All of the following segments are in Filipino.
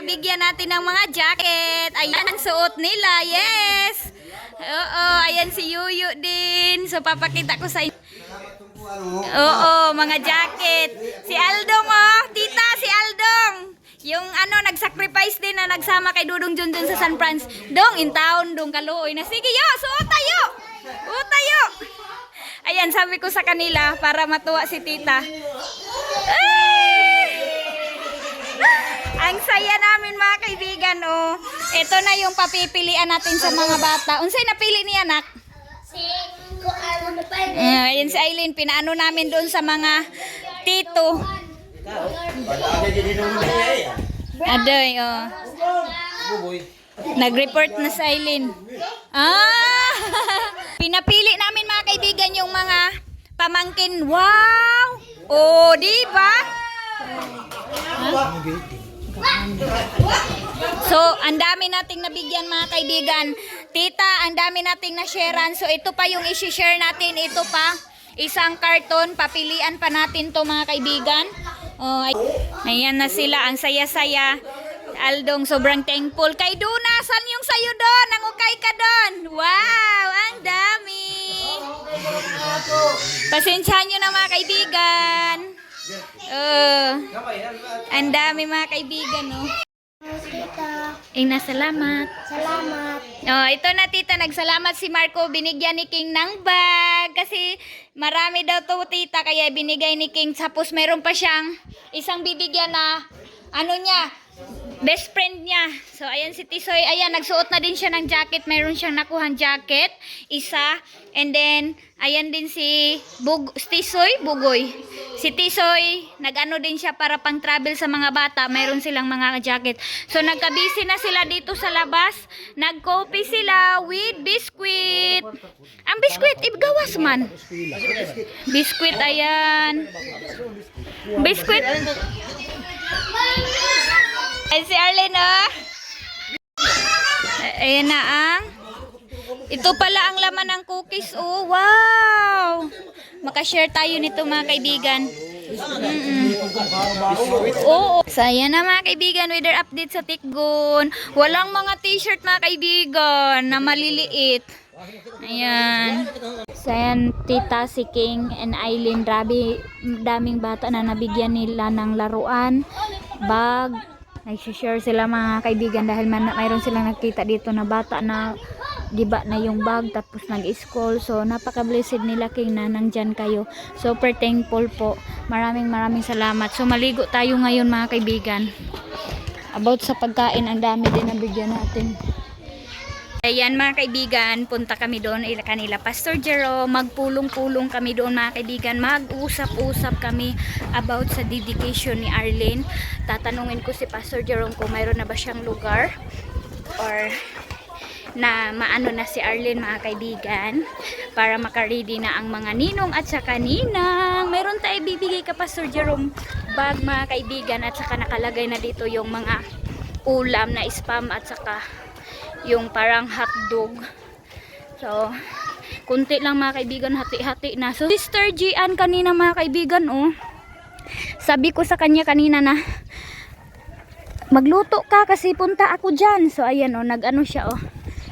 nabigyan natin ng mga jacket. Ayan ang suot nila. Yes! Oo, ayan si Yuyu din. So, papakita ko sa inyo. Oo, mga jacket. Si Aldong, oh. Tita, si Aldong. Yung nag-sacrifice din na nagsama kay Dudong Junjun sa San Franz. Dong, in town, dong kaluoy na. Sige, yo, suot tayo. Suot tayo. Ayan, sabi ko sa kanila para matuwa si tita. Ay! Ang saya namin mga kaibigan, oh. Ito na yung papipilian natin sa mga bata. Unsay napili ni anak? Ayan si Aileen, pinaano namin doon sa mga tito. Adoy, oh. Nag-report na si Aileen. Pinapili namin mga kaibigan yung mga pamangkin. Wow! Oh, di ba? So, ang dami nating nabigyan mga kaibigan. Tita, ang dami nating na-sharean. So, ito pa yung isi-share natin. Ito pa, isang karton. Papilian pa natin to mga kaibigan. Oh, ayan na sila. Ang saya-saya. Aldong, sobrang thankful. Kay Duna, saan yung sayo doon? Nangukay ka doon. Wow, ang dami. Pasensyahan nyo na mga kaibigan. Ang dami mga kaibigan, no? Salamat. Salamat. Oh, ito na tita, nagsalamat si Marco, binigyan ni King ng bag kasi marami daw to tita kaya binigay ni King. Tapos meron pa siyang isang bibigyan na best friend niya. So ayan si Tisoy, ayan nagsuot na din siya ng jacket, meron siyang nakuhang jacket, isa. And then ayan din si Tisoy, Bugoy. Si Tisoy, nag-ano din siya para pang travel sa mga bata, meron silang mga jacket. So nagka-busy na sila dito sa labas, nag-coffee sila with biscuit. Ang biscuit, ibgawas man. Biscuit, ayan. Biscuit. Ay, si Arlene, oh. Ayan na ang. Ito pala ang laman ng cookies, oh. Wow! Makashare tayo nito mga kaibigan. Oo. So, ayan na mga kaibigan, weather update sa Tikgon. Walang mga t-shirt mga kaibigan na maliliit. Ayan. So, ayan, tita, si King and Aileen, daming bata na nabigyan nila ng laruan, bag. Nag-share sila mga kaibigan dahil mayroon silang nakita dito na bata na giba na yung bag tapos nag-school. So napaka-blessed nila King na nandyan kayo. Super thankful po. Maraming salamat. So maligo tayo ngayon mga kaibigan. About sa pagkain, ang dami din nabigyan natin. Ayan mga kaibigan, punta kami doon kanila Pastor Jerome, magpulong-pulong kami doon mga kaibigan, mag-usap-usap kami about sa dedication ni Arlene. Tatanungin ko si Pastor Jerome kung mayroon na ba siyang lugar or na maano na si Arlene mga kaibigan para makaready na ang mga ninong at saka ninang. Mayroon tayo bibigay ka Pastor Jerome bag mga kaibigan at saka nakalagay na dito yung mga ulam na spam at saka yung parang hotdog. So, kunti lang mga kaibigan, hati-hati na. So, Sister Gian kanina mga kaibigan, oh. Sabi ko sa kanya kanina na magluto ka kasi punta ako dyan. So, ayan, oh, nag-ano siya, oh.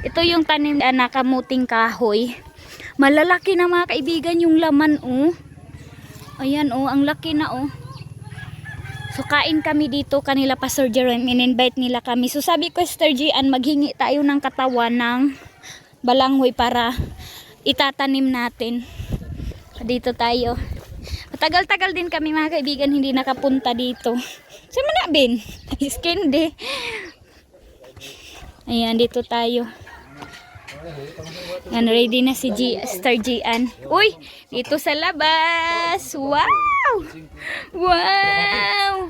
Ito yung tanim na kamuting kahoy. Malalaki na mga kaibigan yung laman, oh. Ayan, oh, ang laki na, oh. So, kain kami dito kanila Pastor Jerome. In-invite nila kami. So, sabi ko, Sister Gian, maghingi tayo ng katawan ng balanghoy para itatanim natin. Dito tayo. Matagal-tagal din kami mga kaibigan hindi nakapunta dito. Saan man na, Ben? Iskindi. Ayan, dito tayo. Yan, ready na si Sister Gian. Uy, dito sa labas. Wow! Wow!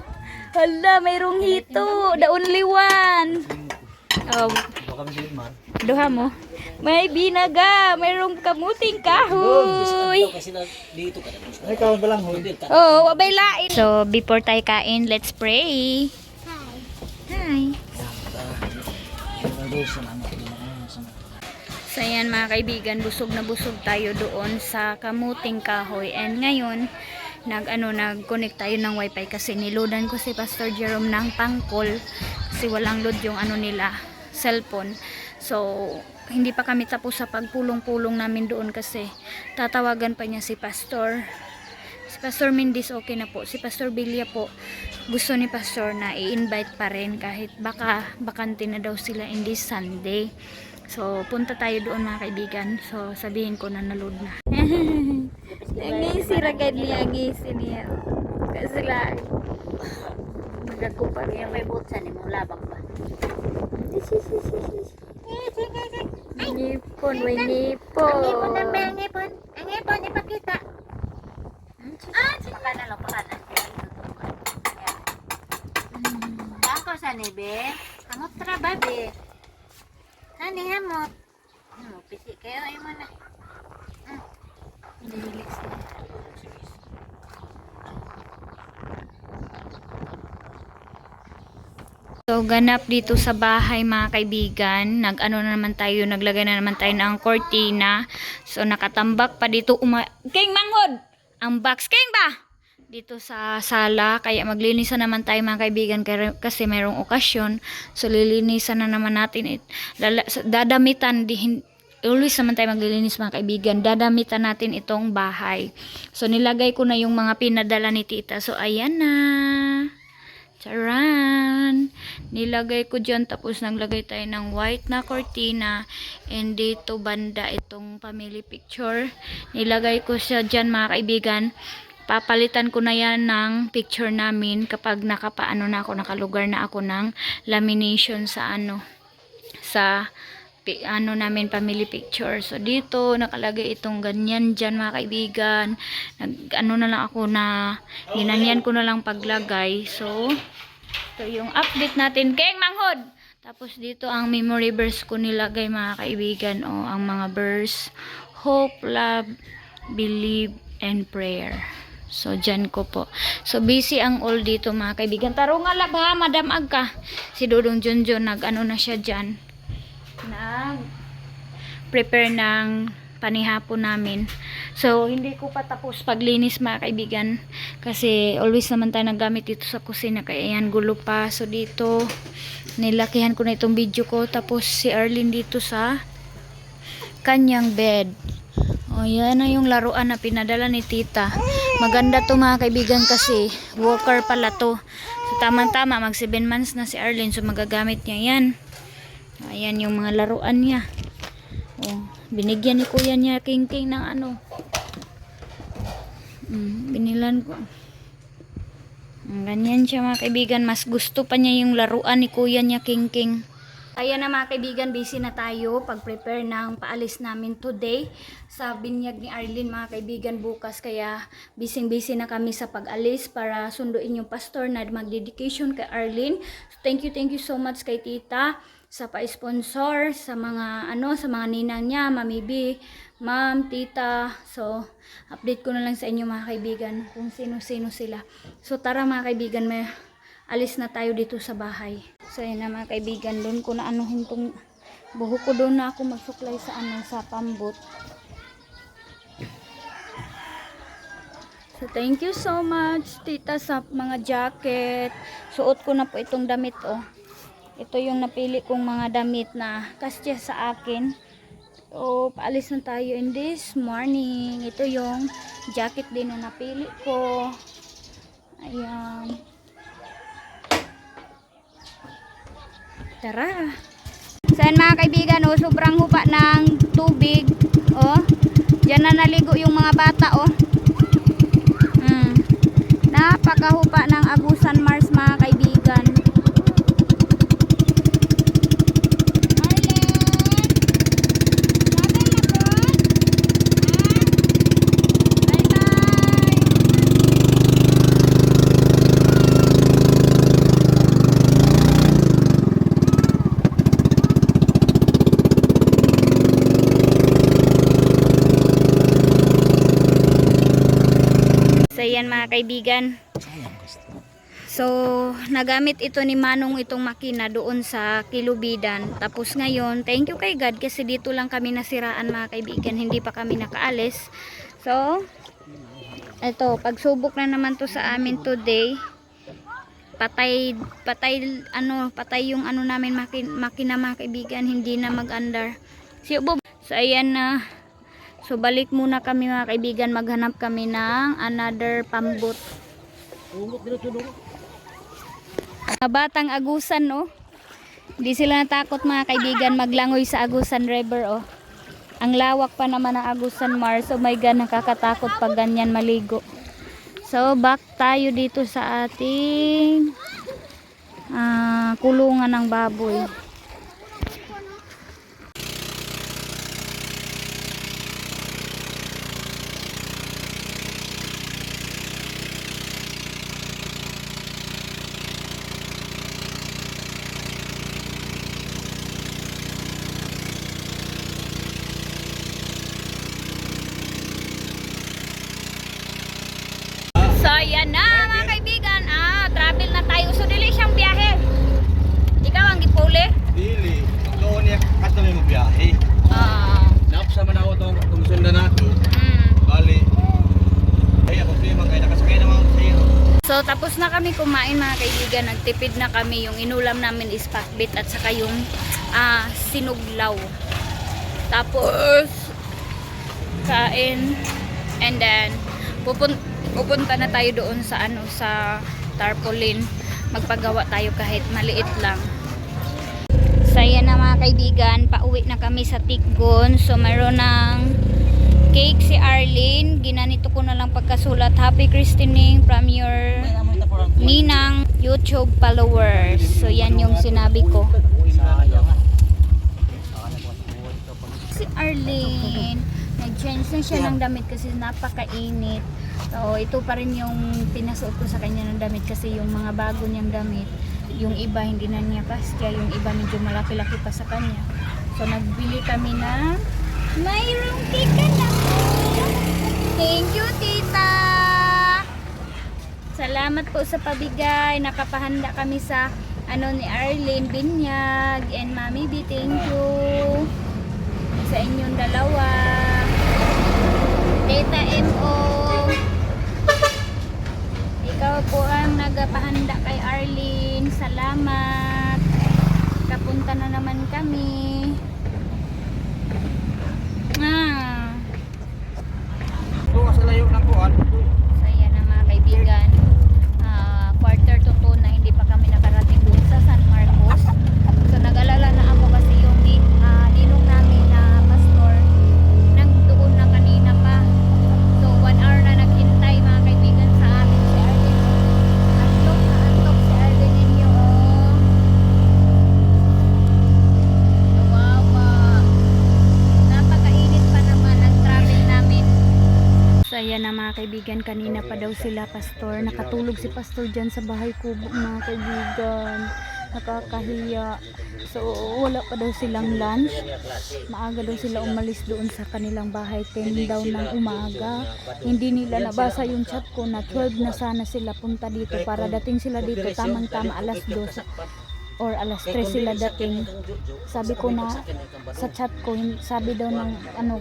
Hala, mayroong hito. The only one. Oh, duha mo. May binaga. Mayroong kamuting kahoy. Oh, wabay lain. So, before tayo kain, let's pray. Hi. So ayan mga kaibigan, busog na busog tayo doon sa kamuting kahoy. And ngayon, nag-connect tayo ng wifi kasi niloadan ko si Pastor Jerome ng pangkol. kasi walang load yung ano nila, cellphone. So hindi pa kami tapos sa pagpulong-pulong namin doon kasi tatawagan pa niya si Pastor. Si Pastor Mindis okay na po. Si Pastor Bilya po gusto ni Pastor na i-invite pa rin kahit baka bakante na daw sila in this Sunday. So punta tayo doon mga kaibigan. So sabihin ko na naload na. Ngisi ragad niya, ngisi niya. Kasi lang nagkakupag Kaya may butsan ni mong labak ba? ngipon, may ngipon. Ang ipon na ba? Ang ipon? Ang ipon, ipakita. Paka na lang, paka na. Saan ko sa nebe? Hamot tra ba, be? Nani hamot? Pisi kayo, ay mo na. Relax na. So, ganap dito sa bahay mga kaibigan. Nag-ano na naman tayo, naglagay na naman tayo ng cortina. So, nakatambak pa dito. King Manghod! Ang box. King ba? Dito sa sala. Kaya maglinisan naman tayo mga kaibigan kasi mayroong okasyon. So, lilinisan na naman natin. Dadamitan. Always naman tayo maglilinis mga kaibigan. Dadamitan natin itong bahay. So, nilagay ko na yung mga pinadala ni tita. So, ayan na. Charan! Nilagay ko dyan, tapos naglagay tayo ng white na cortina, and dito banda itong family picture. Nilagay ko siya dyan mga kaibigan. Papalitan ko na yan ng picture namin kapag nakapaano na ako, nakalugar na ako ng lamination sa ano namin, family picture. So dito nakalagay itong ganyan dyan mga kaibigan. Ano na lang ako na ginanyan ko na lang paglagay. So ito yung update natin. King Manghod! Tapos dito ang memory verse ko nilagay mga kaibigan. O ang mga verse: hope, love, believe, and prayer. So dyan ko po. So busy ang all dito mga kaibigan. Taro nga lab ha, madam agka. Si Dudong Junjun nag-ano na siya dyan, nag-prepare ng panihapon namin. So, hindi ko pa tapos paglinis mga kaibigan. Kasi always naman tayo naggamit dito sa kusina. Kaya yan, gulo pa. So, dito, nilakihan ko na itong video ko. Tapos, si Arlene dito sa kanyang bed. O, yan na yung laruan na pinadala ni tita. Maganda to mga kaibigan kasi walker pala to. So, tamang-tama, mag 7 months na si Arlene. So, magagamit niya yan. Ayan yung mga laruan niya. Oh, binigyan ni kuya niya King ng ano. Binilan ko. Ganyan siya mga kaibigan. Mas gusto pa niya yung laruan ni kuya niya King. Ayan na mga kaibigan, busy na tayo pag-prepare ng paalis namin today sa binyag ni Arlene mga kaibigan bukas. Kaya busy na kami sa pag-alis para sunduin yung pastor na mag-dedication kay Arlene. So, thank you so much kay tita sa pa-sponsor, sa mga sa mga ninang niya, Mami B, Ma'am, Tita. So, update ko na lang sa inyo mga kaibigan kung sino-sino sila. So, tara mga kaibigan, may alis na tayo dito sa bahay. So, yun na mga kaibigan, doon ko na anuhin tong buhok ko, doon na ako magsuklay sa sa pambot. So, thank you so much, Tita, sa mga jacket. Suot ko na po itong damit, oh. Ito yung napili kong mga damit na kasya sa akin. So, paalis na tayo in this morning. Ito yung jacket din na napili ko. Ayan. Tara. Saan mga kaibigan, oh, sobrang hupa ng tubig. Oh, diyan na naligo yung mga bata, oh. Napakahupa ng Agusan Mars mga kaibigan. Ayan mga kaibigan. So, nagamit ito ni Manong itong makina doon sa Kilubidan. Tapos ngayon, thank you kay God kasi dito lang kami nasiraan mga kaibigan. Hindi pa kami nakaalis. So, ito, pagsubok na naman to sa amin today. patay yung ano namin makina mga kaibigan, hindi na mag-andar. So ayan na. So balik muna kami mga kaibigan, maghanap kami ng another pambot. Batang Agusan, oh. Hindi sila natakot mga kaibigan maglangoy sa Agusan River, oh. Ang lawak pa naman ng Agusan Mars. Oh my God, nakakatakot pag ganyan maligo. So back tayo dito sa ating kulungan ng baboy. So yan na mga kaibigan, travel na tayo. So dili siyang biyahe. Ikaw ang gipuli? Dili. Doon niya kato may magbiyahe. Napsa man ako itong sundan nato. Bali. Ay ako siya kaya nakasakay naman ako sa iyo. So tapos na kami kumain mga kaibigan. Nagtipid na kami. Yung inulam namin is pakbit at saka yung sinuglaw. Tapos kain. And then pupunta na tayo doon sa sa tarpaulin. Magpagawa tayo kahit maliit lang. So ayan na mga kaibigan, pauwi na kami sa Tikgon. So mayroon ng cake si Arlene. Ginanito ko na lang pagkasulat, Happy Christening from your Ninang YouTube followers. So yan yung sinabi ko. Si Arlene nag-change na siya ng damit kasi napakainit. So ito pa rin yung pinasuot ko sa kanya ng damit kasi yung mga bago niyang damit, yung iba hindi na niya kasya, yung iba medyo malaki-laki pa sa kanya. So nagbili kami na mayroong cake na. Thank you tita. Salamat po sa pabigay. Nakapahanda kami sa ni Arlene Binyag and Mami B. Thank you sa inyong dalawa. Tita M.O. Ikaw po ang nagpahanda kay Arlene. Salamat. Kapunta na naman kami. Doon sa layo ng kuan. So yan na mga kaibigan. Quarter to 2 na hindi pa kami nakarating doon sa San Marcos. So nag-alala na ako kasi yung ninong namin na pastor nagdoon na kanina pa. So 1 hour na naghintay mga kaibigan sa amin si Arlene. Antok na antok si Arlene ninyo. Kawawa. Napakainit pa naman ang travel namin. So ayan na mga kaibigan, kanina pa daw sila pastor. Nakatulog si pastor dyan sa bahay kubo mga kaibigan. Nakakahiya. So wala pa daw silang lunch. Maaga daw sila umalis doon sa kanilang bahay. 10 daw ng umaga. Hindi nila nabasa yung chat ko na 12 na sana sila punta dito para dating sila dito tamang-tama alas 12 or alas 3 sila dating. Sabi ko na sa chat ko, sabi daw ng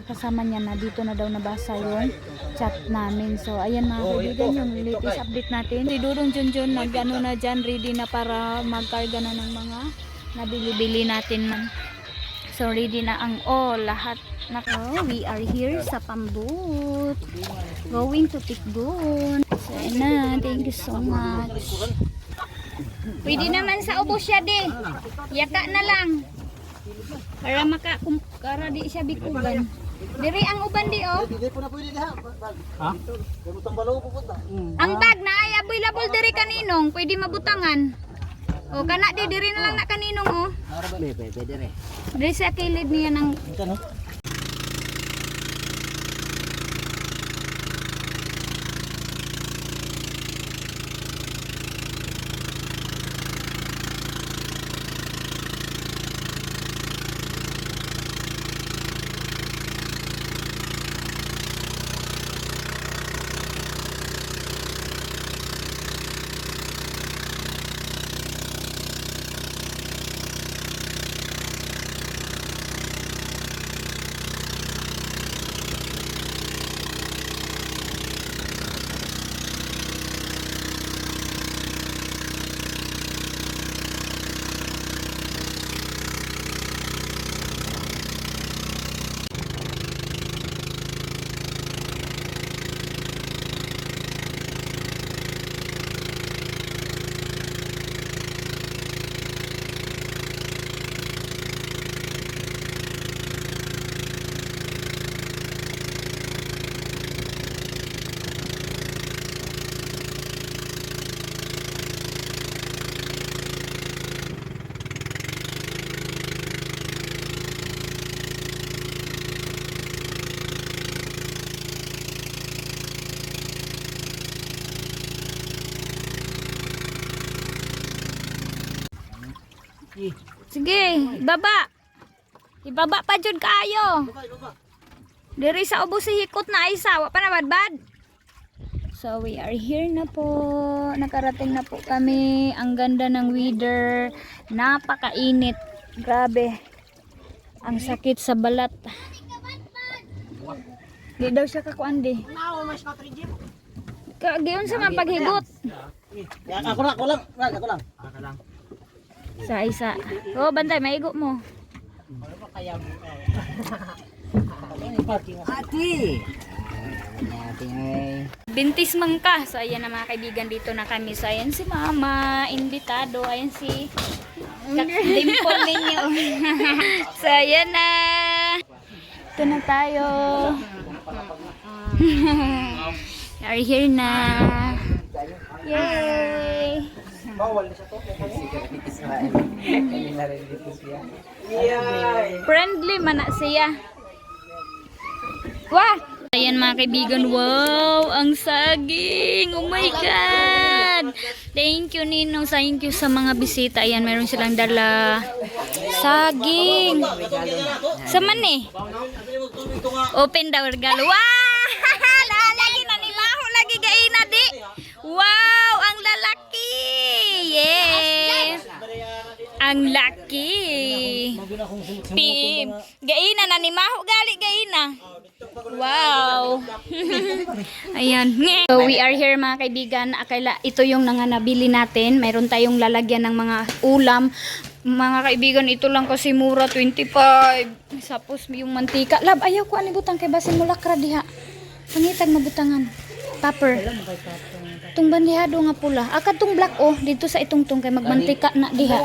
kasama niya na dito na daw nabasa yung chat namin. So ayan mga kaibigan, yung latest update natin. Si Dudong Junjun nag-ano na dyan, ready na para magkarga na ng mga nabili-bili natin. So ready na ang lahat. Nako, we are here sa Pambut. Going to Tikgon. So ayan na, thank you so much. Pwede naman sa ubo siya di. Yaka na lang. Para di siya bikugan. Diri ang uban di oh. Hindi po na pwede diha. Ha? Butang balaw pupunta. Ang bag na ay available diri kaninong, pwede mabutangan. O kana di diri na lang na kaninong oh. Ara ba pwede dire. Diri sa kilid niya ng Ano? Sige, ibaba. Ibaba pa jud kaayo. Diri sa ubos si hikot na isa, wa pa na badbad. So we are here na po. Nakarating na po kami. Ang ganda ng weather. Napakainit. Grabe. Ang sakit sa balat. Di daw siya kakuan di. Kagiyon sa mga paghigot. Ako lang. Sa isa. Oh, bantay, maigo mo. Ati ay. Bintis man ka. So, ayan na mga kaibigan, dito na kami. So, ayan si Mama, invitado. Ayan si dimple ninyo. So, ayan na. Ito na tayo. Are here na. Yay! Friendly man na siya. Wah! Ayan mga kaibigan, wow! Ang saging! Oh my God! Thank you Ninong, thank you sa mga bisita. Ayan, meron silang dala saging. Sa man eh? Open daw regalo. Wow! Lagi na ni Maho lagi gaina di. Wow! Ang lalaki! Yes! Ang laki! Pim! Gaina na ni Maho gali gaina. Wow! Ayan. So we are here mga kaibigan. Akala ito yung nanganabili natin. Mayroon tayong lalagyan ng mga ulam. Mga kaibigan, ito lang kasi mura, 25. Tapos yung mantika. Lab, ayaw ko anibutang kay basin mo lakra diha. Pangitag mabutangan. Paper. Itong bandihado nga pula. Akad tong black dito sa itong kay magmantika na diha.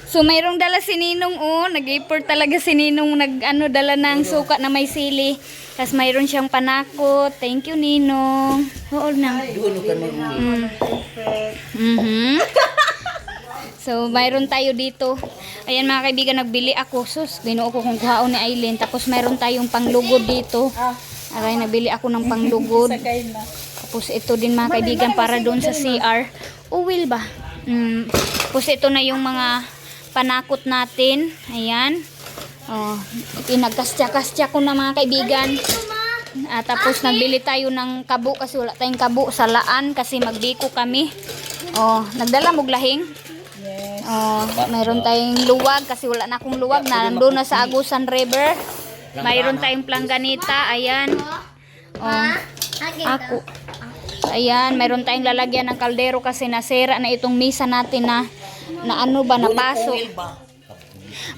So mayroong dala si Ninong nag-import talaga si Ninong dala ng suka na may sili. Tapos mayroon siyang panakot. Thank you Ninong. Oo na. So mayroon tayo dito. Ayan mga kaibigan, nagbili ako. Sus, ginuo ko kung kuhaon ni Aileen. Tapos mayroon tayong panglugod dito. Aray, nagbili ako ng panglugod. Tapos ito din mga kaibigan para doon sa CR. Uwil ba? Tapos ito na yung mga panakot natin. Ayan. Pinagkastya-kastya ko na mga kaibigan. Tapos nagbili tayo ng kabo kasi wala tayong kabo sa laan kasi magbiko kami. Nagdala mong lahing. Mayroon tayong luwag kasi wala na akong luwag na nandun na sa Agusan River. Mayroon tayong planganita. Ayan. Ako. Ayan, mayroon tayong lalagyan ng kaldero kasi nasira na itong misa natin na napasok.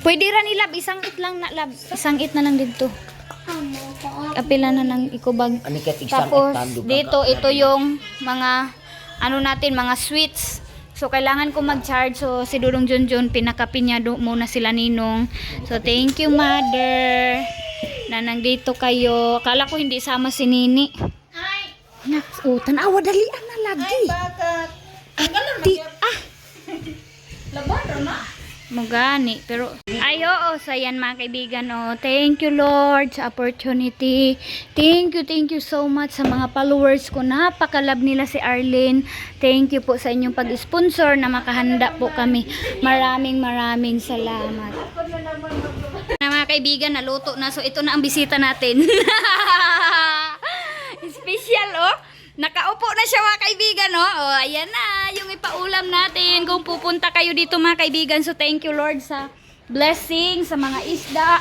Pwede ra ni lab, isang it lang na lab. Isang it na lang dito. Apila na ng ikubag. Tapos dito ito yung mga mga sweets. So kailangan ko mag-charge. So si Dudong Junjun pinakapin niya muna sila Ninong. So thank you mother na nandito kayo. Akala ko hindi sama si Nini. Tanawa dalian na lagi. Magani pero so yan mga kaibigan thank you Lord sa opportunity. Thank you so much sa mga followers ko. Napakalab nila si Arlene. Thank you po sa inyong pag-sponsor na makahanda po kami. Maraming salamat. Mga kaibigan, naluto na. So ito na ang bisita natin. Special nakaupo na siya mga kaibigan ayan na yung ipaulam natin kung pupunta kayo dito mga kaibigan. So thank you Lord sa blessing sa mga isda.